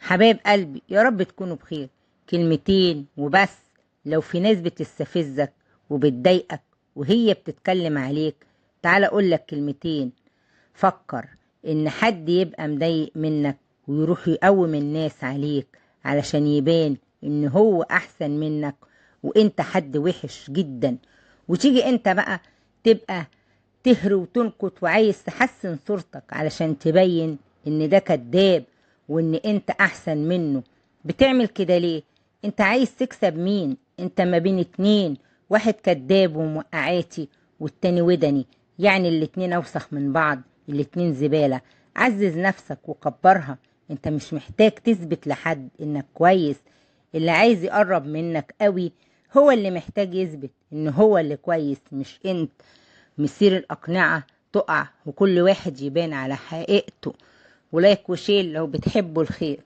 حبايب قلبي، يا رب تكونوا بخير. كلمتين وبس. لو في ناس بتستفزك وبتضايقك وهي بتتكلم عليك، تعال اقولك كلمتين. فكر ان حد يبقى مضايق منك ويروح يقوم الناس عليك علشان يبان ان هو احسن منك وانت حد وحش جدا، وتيجي انت بقى تبقى تهري وتنكت وعايز تحسن صورتك علشان تبين ان ده كذاب وان انت احسن منه. بتعمل كده ليه؟ انت عايز تكسب مين؟ انت ما بين اتنين، واحد كذاب وموقعاتي والتاني ودني، يعني الاتنين اوسخ من بعض، الاتنين زبالة. عزز نفسك وكبرها. انت مش محتاج تثبت لحد انك كويس. اللي عايز يقرب منك قوي هو اللي محتاج يثبت ان هو اللي كويس، مش انت. مسير الأقنعة تقع وكل واحد يبان على حقيقته. ولايك وشيل لو بتحبوا الخير.